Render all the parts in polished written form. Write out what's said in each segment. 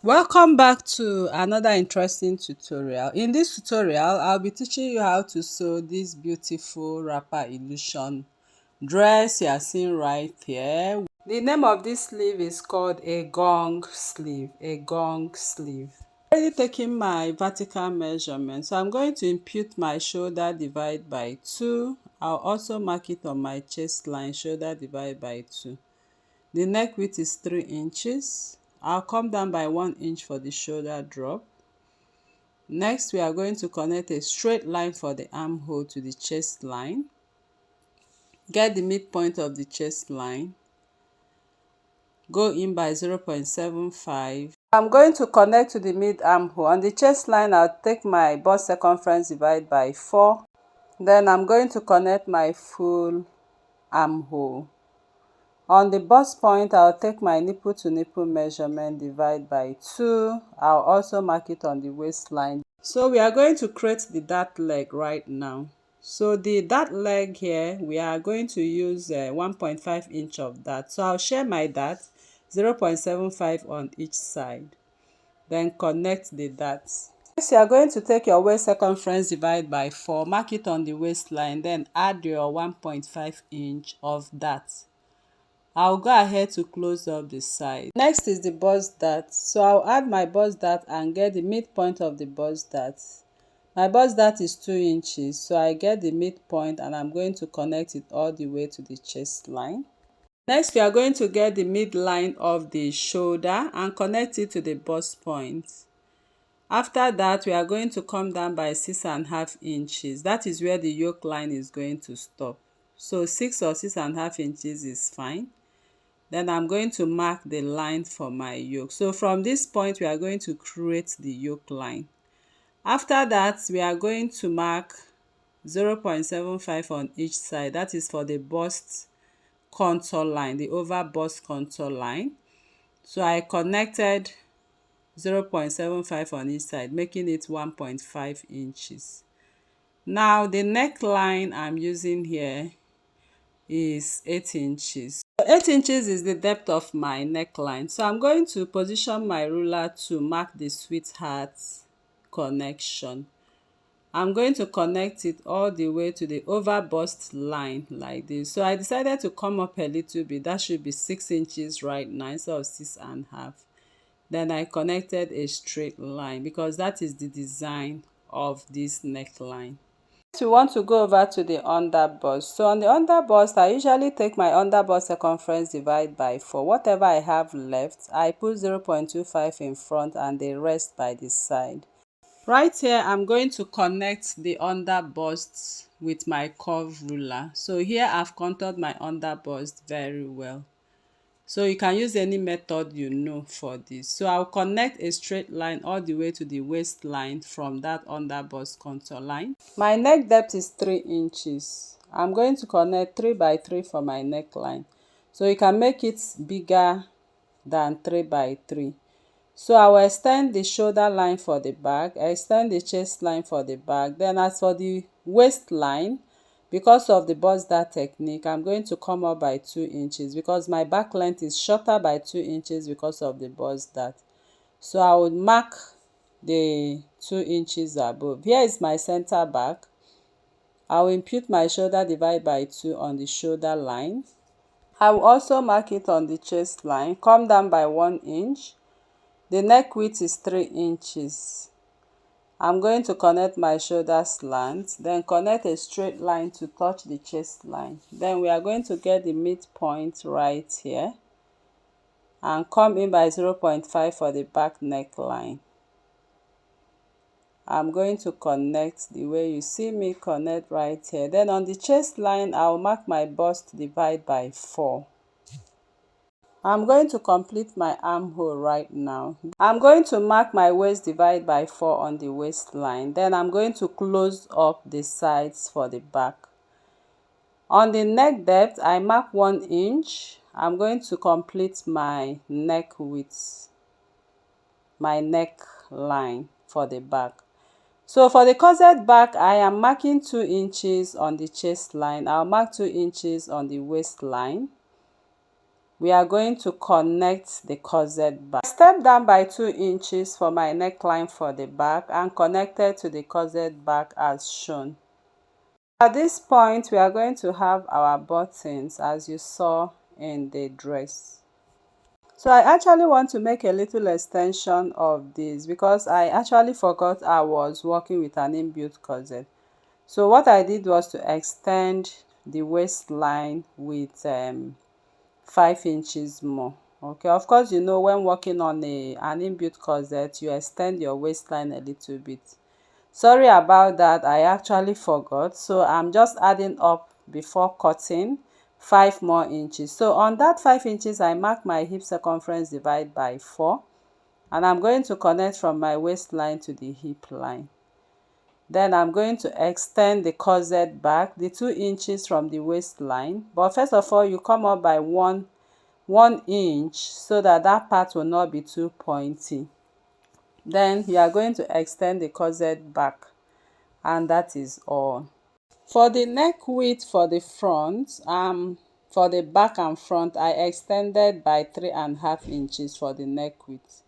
Welcome back to another interesting tutorial. In this tutorial, I'll be teaching you how to sew this beautiful wrapper illusion dress you are seeing right here. The name of this sleeve is called a gong sleeve. A gong sleeve. I'm already taking my vertical measurement, so I'm going to impute my shoulder divide by 2. I'll also mark it on my chest line, shoulder divide by 2. The neck width is 3 inches. I'll come down by 1 inch for the shoulder drop. Next, we are going to connect a straight line for the armhole to the chest line. Get the midpoint of the chest line. Go in by 0.75. I'm going to connect to the mid armhole. On the chest line, I'll take my bust circumference divide by 4. Then I'm going to connect my full armhole. On the bust point, I'll take my nipple to nipple measurement divide by 2. I'll also mark it on the waistline. So we are going to create the dart leg right now. So the dart leg here, we are going to use 1.5 inch of dart. So I'll share my dart 0.75 on each side. Then connect the darts. Next, you are going to take your waist circumference divide by 4, mark it on the waistline, then add your 1.5 inch of dart. I'll go ahead to close up the side. Next is the bust dart. So I'll add my bust dart and get the midpoint of the bust dart. My bust dart is 2 inches, so I get the midpoint and I'm going to connect it all the way to the chest line. Next, we are going to get the midline of the shoulder and connect it to the bust point. After that, we are going to come down by 6.5 inches. That is where the yoke line is going to stop. So 6 or 6.5 inches is fine. Then I'm going to mark the line for my yoke. So from this point, we are going to create the yoke line. After that, we are going to mark 0.75 on each side. That is for the bust contour line, the over bust contour line. So I connected 0.75 on each side, making it 1.5 inches. Now the neckline I'm using here is 8 inches. 8 inches is the depth of my neckline. So I'm going to position my ruler to mark the sweetheart connection. I'm going to connect it all the way to the over bust line like this. So I decided to come up a little bit. That should be 6 inches right now instead of 6.5. Then I connected a straight line because that is the design of this neckline. We want to go over to the under bust. So on the under bust, I usually take my under bust circumference divide by 4. Whatever I have left, I put 0.25 in front and the rest by the side. Right here, I'm going to connect the under bust with my curve ruler. So here I've contoured my under bust very well. So you can use any method you know for this. So I'll connect a straight line all the way to the waistline from that under bust contour line. My neck depth is 3 inches. I'm going to connect 3 by 3 for my neckline. So you can make it bigger than 3 by 3. So I will extend the shoulder line for the back, extend the chest line for the back. Then as for the waistline, because of the bust dart technique, I'm going to come up by 2 inches because my back length is shorter by 2 inches because of the bust dart. So I would mark the 2 inches above. Here is my center back. I will impute my shoulder divide by 2 on the shoulder line. I will also mark it on the chest line, come down by 1 inch. The neck width is 3 inches. I'm going to connect my shoulder slant, then connect a straight line to touch the chest line. Then we are going to get the midpoint right here and come in by 0.5 for the back neckline. I'm going to connect the way you see me connect right here. Then on the chest line, I'll mark my bust divide by 4. I'm going to complete my armhole right now. I'm going to mark my waist divide by 4 on the waistline. Then I'm going to close up the sides for the back. On the neck depth, I mark 1 inch. I'm going to complete my neck width, my neck line for the back. So for the corset back, I am marking 2 inches on the chest line. I'll mark 2 inches on the waistline. we are going to connect the corset back. Step down by 2 inches for my neckline for the back and connected to the corset back as shown. At this point, we are going to have our buttons as you saw in the dress. So I actually want to make a little extension of this because I actually forgot I was working with an inbuilt corset. So what I did was to extend the waistline with 5 inches more. Okay, of course, you know, when working on an inbuilt corset, you extend your waistline a little bit. Sorry about that, I actually forgot. So I'm just adding up before cutting 5 more inches. So on that 5 inches, I mark my hip circumference divide by 4. And I'm going to connect from my waistline to the hip line. Then I'm going to extend the corset back the 2 inches from the waistline. But first of all, you come up by 1 inch so that that part will not be too pointy. Then you are going to extend the corset back, and that is all. For the neck width for the front, for the back and front, I extended by 3.5 inches for the neck width.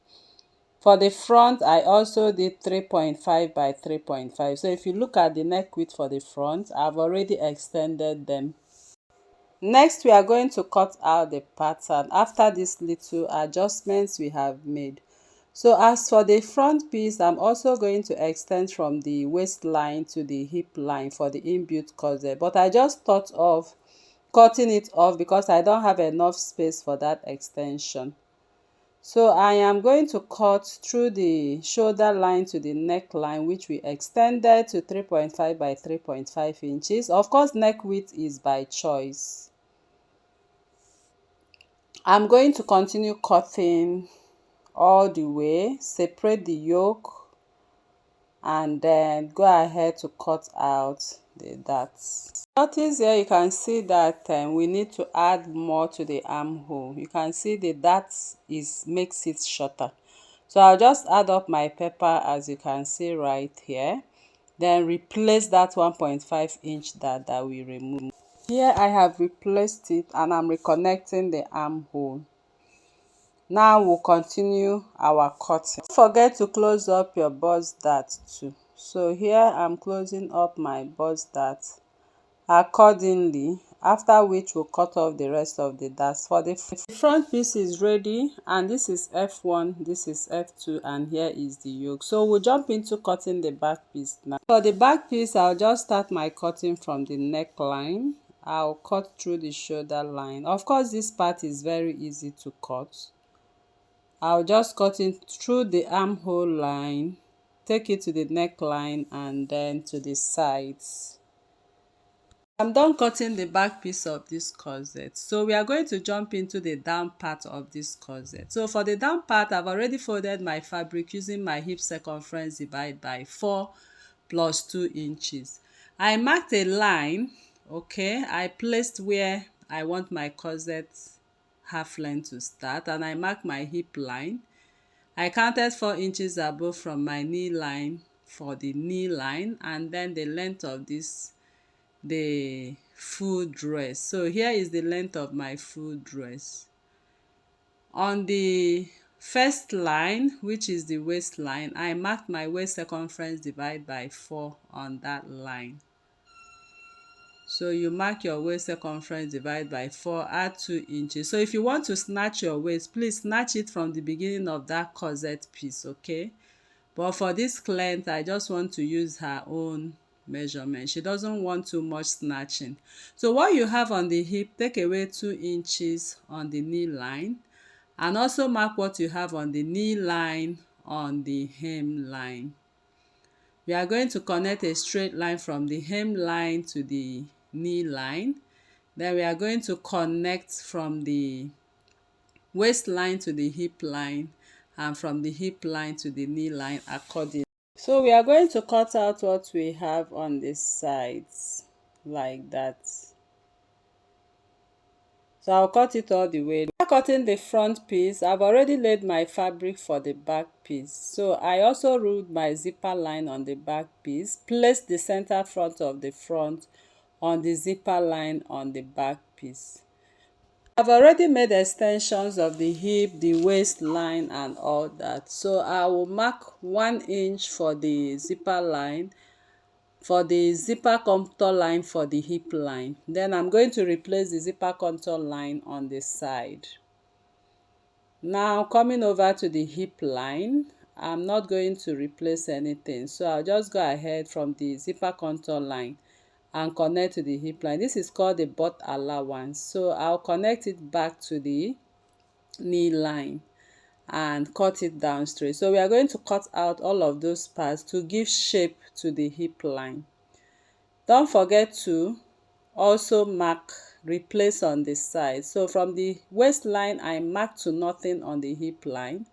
For the front, I also did 3.5 by 3.5. So if you look at the neck width for the front, I've already extended them. Next, we are going to cut out the pattern after these little adjustments we have made. So as for the front piece, I'm also going to extend from the waistline to the hip line for the inbuilt corset. But I just thought of cutting it off because I don't have enough space for that extension. So I am going to cut through the shoulder line to the neckline, which we extended to 3.5 by 3.5 inches. Of course, neck width is by choice. I'm going to continue cutting all the way, separate the yoke, and then go ahead to cut out the darts. Notice here you can see that we need to add more to the armhole. You can see the dart makes it shorter. So I'll just add up my pepper as you can see right here. Then replace that 1.5 inch dart that we removed. Here I have replaced it and I'm reconnecting the armhole. Now we'll continue our cutting. Don't forget to close up your bust dart too. So here I'm closing up my bust dart accordingly, after which we'll cut off the rest of the darts. For the front piece is ready, and this is F1, this is F2, and here is the yoke. So we'll jump into cutting the back piece now. For the back piece, I'll just start my cutting from the neckline. I'll cut through the shoulder line. Of course, this part is very easy to cut. I'll just cut it through the armhole line, take it to the neckline, and then to the sides. I'm done cutting the back piece of this corset. So we are going to jump into the down part of this corset. So for the down part, I've already folded my fabric using my hip circumference divide by 4 plus 2 inches. I marked a line, okay, I placed where I want my corset half length to start, and I marked my hip line. I counted 4 inches above from my knee line for the knee line, and then the length of the full dress. So here is the length of my full dress. On the first line, which is the waistline, I marked my waist circumference divide by 4 on that line. So you mark your waist circumference divide by 4, add 2 inches. So if you want to snatch your waist, please snatch it from the beginning of that corset piece, okay? But for this client, I just want to use her own measurement. She doesn't want too much snatching. So what you have on the hip, take away 2 inches on the knee line, and also mark what you have on the knee line on the hem line. We are going to connect a straight line from the hem line to the knee line. Then we are going to connect from the waistline to the hip line, and from the hip line to the knee line accordingly. So we are going to cut out what we have on the sides like that. So I'll cut it all the way. After cutting the front piece, I've already laid my fabric for the back piece. So I also ruled my zipper line on the back piece, placed the center front of the front on the zipper line on the back piece. I've already made extensions of the hip, the waistline and all that. So I will mark 1 inch for the zipper line, for the zipper contour line for the hip line. Then I'm going to replace the zipper contour line on the side. Now coming over to the hip line, I'm not going to replace anything. So I'll just go ahead from the zipper contour line and connect to the hip line. This is called the butt allowance. So I'll connect it back to the knee line and cut it down straight. So we are going to cut out all of those parts to give shape to the hip line. Don't forget to also mark replace on the side. So from the waistline, I mark to nothing on the hip line.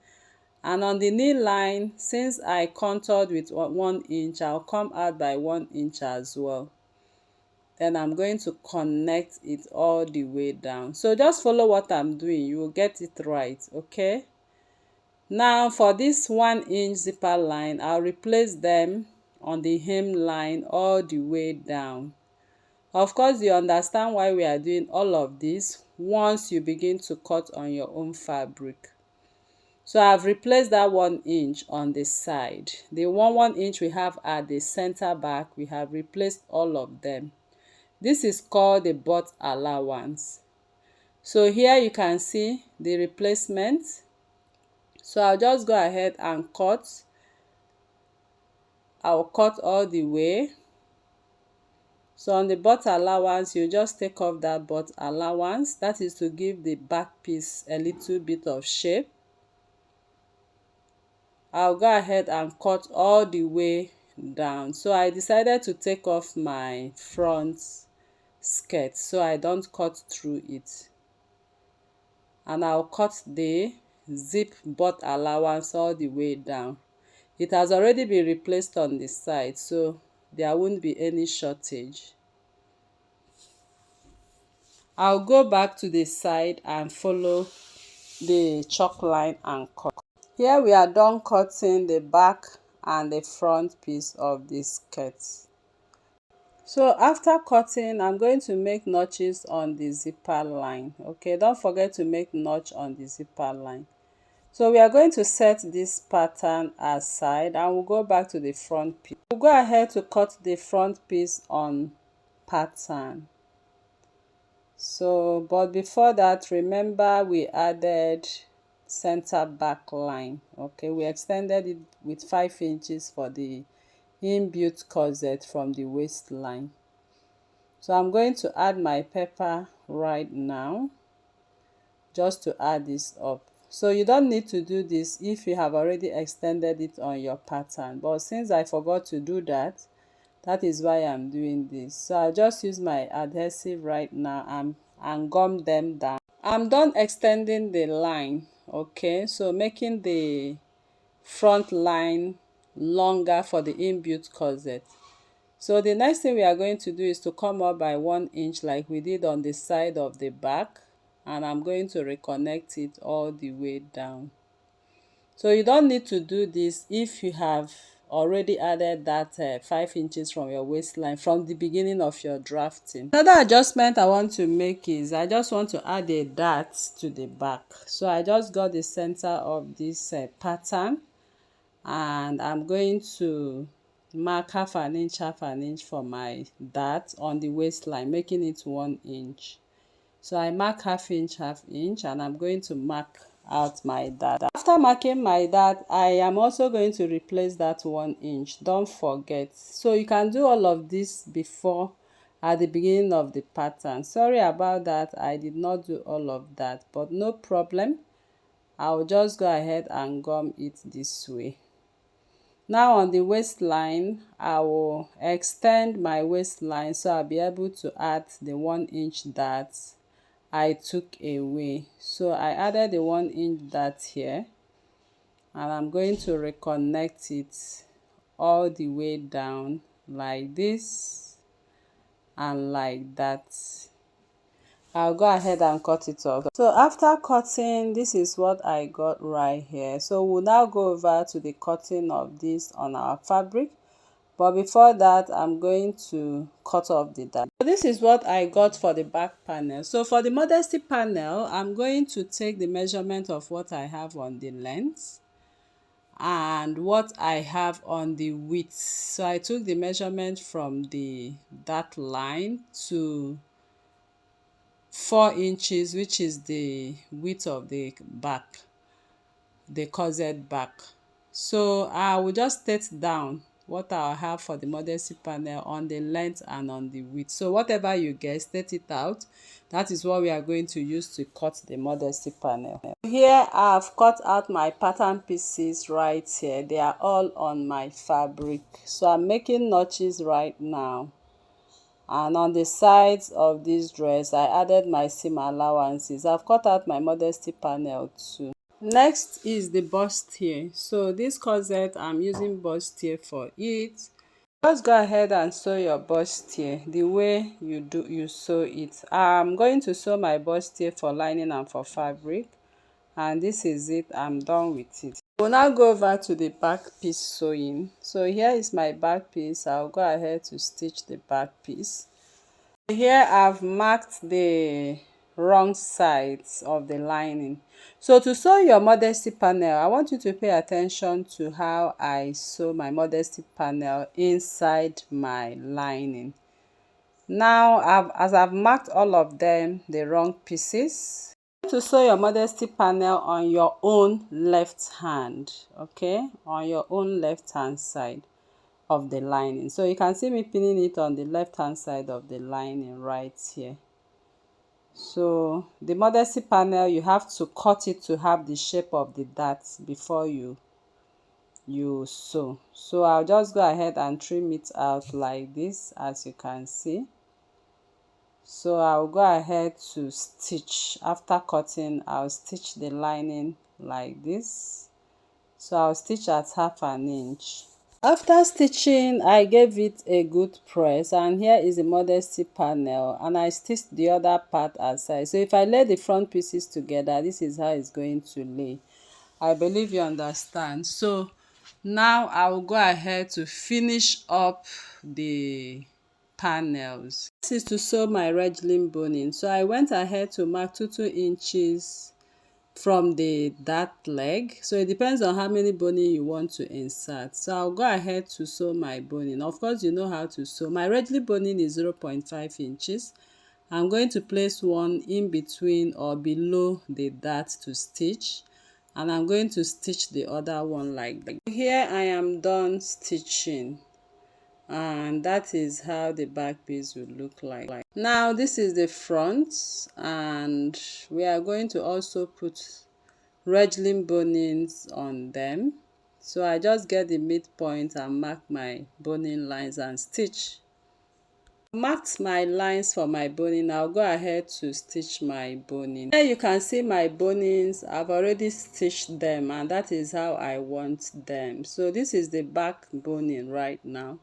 And on the knee line, since I contoured with 1 inch, I'll come out by 1 inch as well. Then I'm going to connect it all the way down. So just follow what I'm doing, you will get it right, okay? Now for this 1 inch zipper line, I'll replace them on the hem line all the way down. Of course, you understand why we are doing all of this once you begin to cut on your own fabric. So I've replaced that 1 inch on the side. The 1 inch we have at the center back, we have replaced all of them. This is called the butt allowance. So here you can see the replacement. So I'll just go ahead and cut. I'll cut all the way. So on the butt allowance, you just take off that butt allowance. That is to give the back piece a little bit of shape. I'll go ahead and cut all the way down. So I decided to take off my front skirt so I don't cut through it. And I'll cut the zip butt allowance all the way down. It has already been replaced on the side, so there won't be any shortage. I'll go back to the side and follow the chalk line and cut. Here we are done cutting the back and the front piece of this skirt. So after cutting, I'm going to make notches on the zipper line. Okay, don't forget to make notch on the zipper line. So we are going to set this pattern aside and we'll go back to the front piece. We'll go ahead to cut the front piece on pattern. So, but before that, remember we added center back line. Okay, we extended it with 5 inches for the inbuilt corset from the waistline. So I'm going to add my pepper right now, just to add this up. So you don't need to do this if you have already extended it on your pattern, but since I forgot to do that, that is why I'm doing this. So I'll just use my adhesive right now and gum them down. I'm done extending the line, okay, so making the front line longer for the inbuilt corset. So the next thing we are going to do is to come up by 1 inch like we did on the side of the back, and I'm going to reconnect it all the way down. So you don't need to do this if you have already added that 5 inches from your waistline from the beginning of your drafting. Another adjustment I want to make is I just want to add a dart to the back. So I just got the center of this pattern and I'm going to mark half an inch for my dart on the waistline, making it 1 inch. So I mark half inch and I'm going to mark out my dart. After marking my dart, I am also going to replace that 1 inch. Don't forget. So you can do all of this before at the beginning of the pattern. Sorry about that, I did not do all of that, but no problem. I'll just go ahead and gum it this way. Now on the waistline, I will extend my waistline so I'll be able to add the 1 inch dart I took away. So I added the 1 inch dart here and I'm going to reconnect it all the way down like this and like that. I'll go ahead and cut it off. So after cutting, this is what I got right here. So we'll now go over to the cutting of this on our fabric. But before that, I'm going to cut off the dye. So this is what I got for the back panel. So for the modesty panel, I'm going to take the measurement of what I have on the length and what I have on the width. So I took the measurement from that line to 4 inches, which is the width of the back, the corset back. So I will just state down what I'll have for the modesty panel on the length and on the width. So whatever you get, state it out. That is what we are going to use to cut the modesty panel. Here I've cut out my pattern pieces right here. They are all on my fabric. So I'm making notches right now. And on the sides of this dress, I added my seam allowances. I've cut out my modesty panel too. Next is the bustier. So this corset, I'm using bustier for it. Just go ahead and sew your bustier the way you sew it. I'm going to sew my bustier for lining and for fabric, and this is it. I'm done with it. We'll now go over to the back piece sewing. So here is my back piece. I'll go ahead to stitch the back piece. Here I've marked the wrong sides of the lining. So to sew your modesty panel, I want you to pay attention to how I sew my modesty panel inside my lining. Now, as I've marked all of them the wrong pieces, to sew your modesty panel on your own left hand, okay, on your own left hand side of the lining. So you can see me pinning it on the left hand side of the lining right here. So the modesty panel, you have to cut it to have the shape of the dart before you sew. So I'll just go ahead and trim it out like this, as you can see. So I'll go ahead to stitch. After cutting, I'll stitch the lining like this. So I'll stitch at 1/2 inch. After stitching, I gave it a good press, and here is the modesty panel, and I stitched the other part aside. So if I lay the front pieces together, this is how it's going to lay. I believe you understand. So now I will go ahead to finish up the panels. This is to sew my regling boning. So I went ahead to mark 2 inches from the dart leg. So it depends on how many boning you want to insert. So I'll go ahead to sew my boning. Of course, you know how to sew. My regling boning is 0.5 inches. I'm going to place one in between or below the dart to stitch, and I'm going to stitch the other one like that. Here I am done stitching, and that is how the back piece will look like. Now this is the front, and we are going to also put regling bonings on them. So I just get the midpoint and mark my boning lines and stitch. Marked my lines for my boning. I'll go ahead to stitch my boning. Here you can see my bonings. I've already stitched them, and that is how I want them. So this is the back boning right now.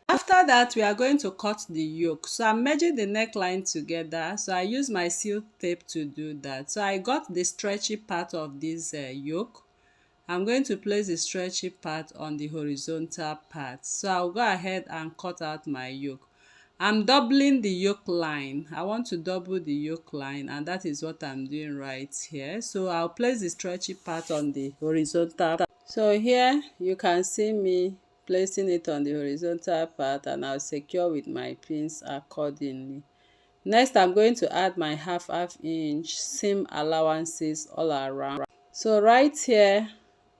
After that, we are going to cut the yoke. So I'm merging the neckline together. So I use my seal tape to do that. So I got the stretchy part of this yoke. I'm going to place the stretchy part on the horizontal part. So I'll go ahead and cut out my yoke. I'm doubling the yoke line. I want to double the yoke line, and that is what I'm doing right here. So I'll place the stretchy part on the horizontal. So here you can see me placing it on the horizontal part, and I'll secure with my pins accordingly. Next, I'm going to add my 1/2 inch seam allowances all around. So right here,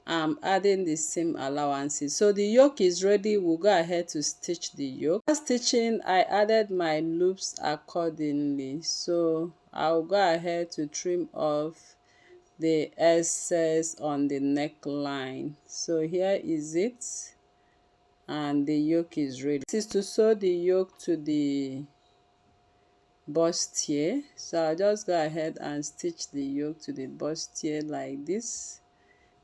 I'm adding the seam allowances. So the yoke is ready. We'll go ahead to stitch the yoke. After stitching, I added my loops accordingly. So I'll go ahead to trim off the excess on the neckline. So here is it, and the yoke is ready. This is to sew the yoke to the bustier. So I'll just go ahead and stitch the yoke to the bustier like this.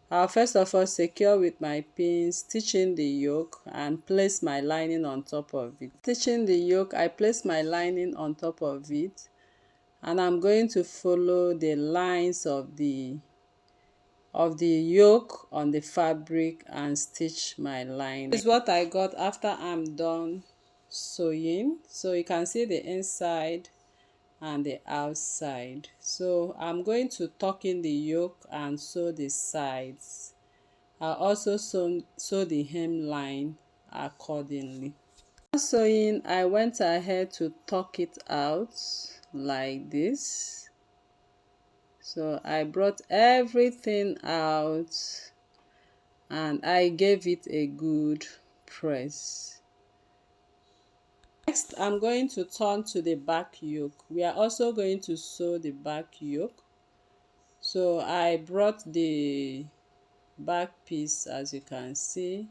I'll first of all secure with my pins, stitching the yoke, and place my lining on top of it. Stitching the yoke, I place my lining on top of it, and I'm going to follow the lines of the of the yoke on the fabric and stitch my line. This is what I got after I'm done sewing. So you can see the inside and the outside. So I'm going to tuck in the yoke and sew the sides. I'll also sew the hemline accordingly. After sewing, I went ahead to tuck it out like this. So I brought everything out and I gave it a good press. Next, I'm going to turn to the back yoke. We are also going to sew the back yoke. So I brought the back piece, as you can see,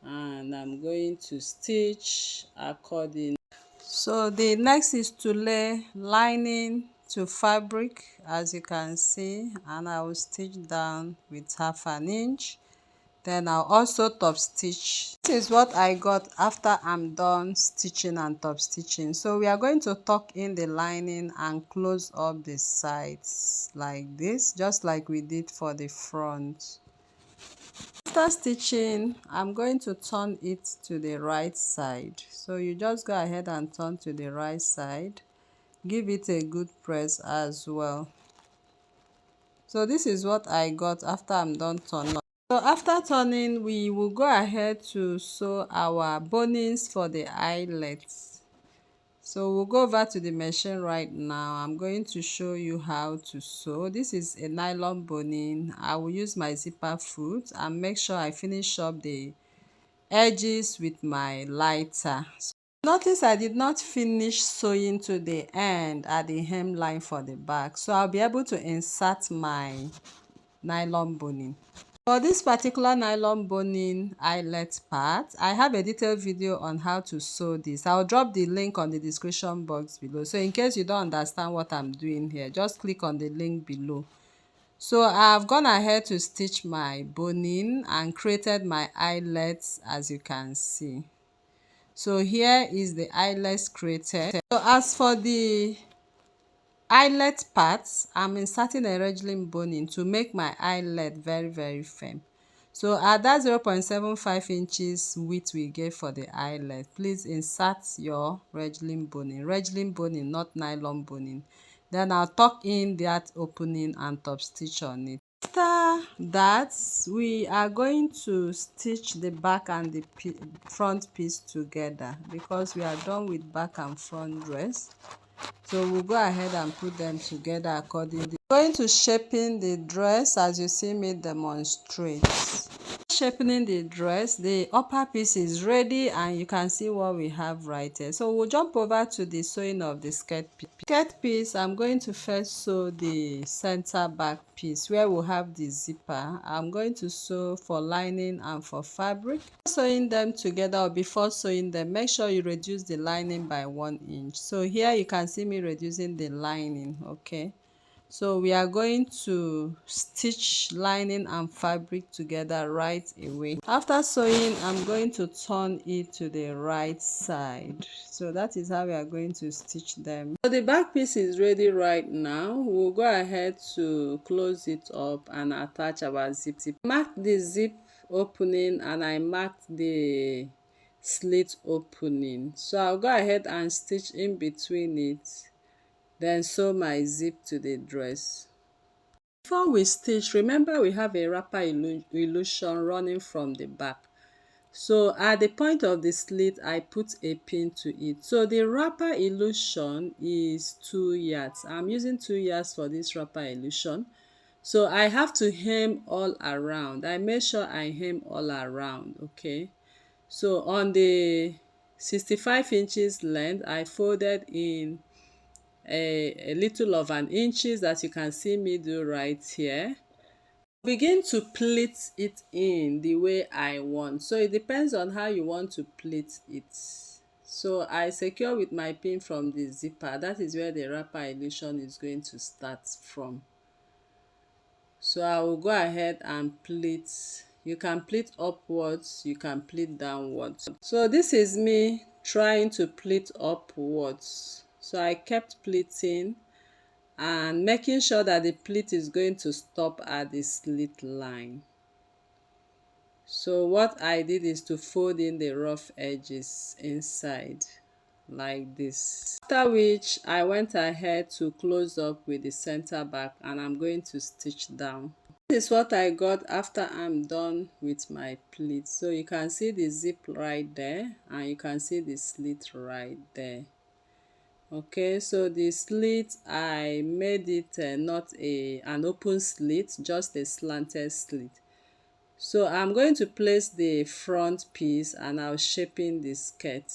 and I'm going to stitch accordingly. So the next is to lay lining to fabric, as you can see, and I will stitch down with 1/2 inch. Then I'll also top stitch. This is what I got after I'm done stitching and top stitching. So we are going to tuck in the lining and close up the sides like this, just like we did for the front. After stitching, I'm going to turn it to the right side. So you just go ahead and turn to the right side. Give it a good press as well. So this is what I got after I'm done turning. So after turning, we will go ahead to sew our bonings for the eyelets. So we'll go over to the machine right now. I'm going to show you how to sew. This is a nylon boning. I will use my zipper foot and make sure I finish up the edges with my lighter. Notice I did not finish sewing to the end at the hemline for the back, so I'll be able to insert my nylon boning. For this particular nylon boning eyelet part, I have a detailed video on how to sew this. I'll drop the link on the description box below. So in case you don't understand what I'm doing here, just click on the link below. So I've gone ahead to stitch my boning and created my eyelets, as you can see. So here is the eyelets created. So as for the eyelet parts, I'm inserting a regling boning to make my eyelet very firm. So at that 0.75 inches width we gave for the eyelet, please insert your regling boning, not nylon boning. Then I'll tuck in that opening and top stitch on it. After that, we are going to stitch the back and the front piece together because we are done with back and front dress. So we'll go ahead and put them together accordingly. I'm going to shaping the dress as you see me demonstrate. Shaping the dress, the upper piece is ready and you can see what we have right here. So we'll jump over to the sewing of the skirt piece. Skirt piece, I'm going to first sew the center back piece where we'll have the zipper. I'm going to sew for lining and for fabric. Sewing them together, or before sewing them, make sure you reduce the lining by 1 inch. So here you can see me reducing the lining. Okay, so we are going to stitch lining and fabric together right away. After sewing, I'm going to turn it to the right side. So that is how we are going to stitch them. So the back piece is ready right now. We'll go ahead to close it up and attach our zip. Mark the zip opening and I marked the slit opening. So I'll go ahead and stitch in between it. Then sew my zip to the dress. Before we stitch, remember we have a wrapper illusion running from the back. So at the point of the slit, I put a pin to it. So the wrapper illusion is 2 yards. I'm using 2 yards for this wrapper illusion. So I have to hem all around. I make sure I hem all around, okay? So on the 65 inches length, I folded in a little of an inches, as you can see me do right here. Begin to pleat it in the way I want. So it depends on how you want to pleat it. So I secure with my pin from the zipper. That is where the wrapper illusion is going to start from. So I will go ahead and pleat. You can pleat upwards, you can pleat downwards. So this is me trying to pleat upwards. So I kept pleating and making sure that the pleat is going to stop at the slit line. So what I did is to fold in the rough edges inside like this, after which I went ahead to close up with the center back, and I'm going to stitch down. This is what I got after I'm done with my pleat. So you can see the zip right there, and you can see the slit right there. Okay, so the slit, I made it not an open slit, just a slanted slit. So I'm going to place the front piece and I'll shaping the skirt.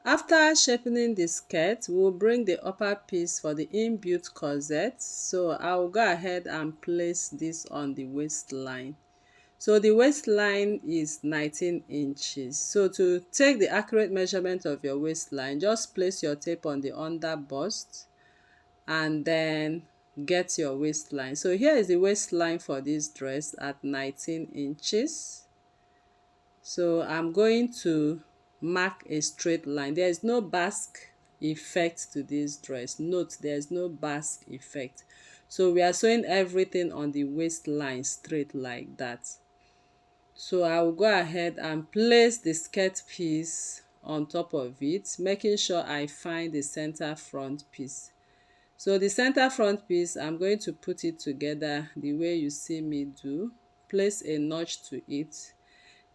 After shaping the skirt, we'll bring the upper piece for the inbuilt corset. So I'll go ahead and place this on the waistline. So the waistline is 19 inches. So to take the accurate measurement of your waistline, just place your tape on the under bust and then get your waistline. So here is the waistline for this dress at 19 inches. So I'm going to mark a straight line. There is no basque effect to this dress. Note, there is no basque effect. So we are sewing everything on the waistline straight like that. So I will go ahead and place the skirt piece on top of it, making sure I find the center front piece. So the center front piece, I'm going to put it together the way you see me do. Place a notch to it.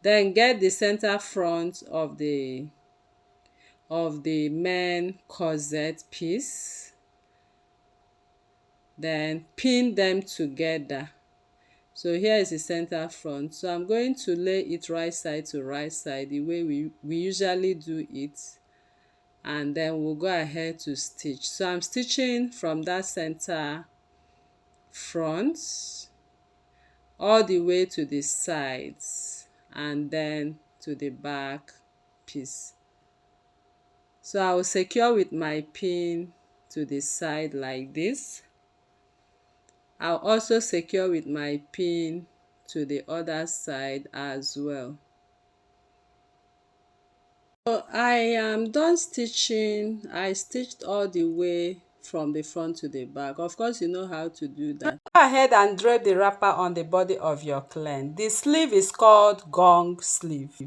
Then get the center front of the main corset piece. Then pin them together. So here is the center front. So I'm going to lay it right side to right side the way we usually do it. And then we'll go ahead to stitch. So I'm stitching from that center front all the way to the sides and then to the back piece. So I will secure with my pin to the side like this. I'll also secure with my pin to the other side as well. So I am done stitching. I stitched all the way from the front to the back. Of course, you know how to do that. Go ahead and drape the wrapper on the body of your clan. The sleeve is called gong sleeve.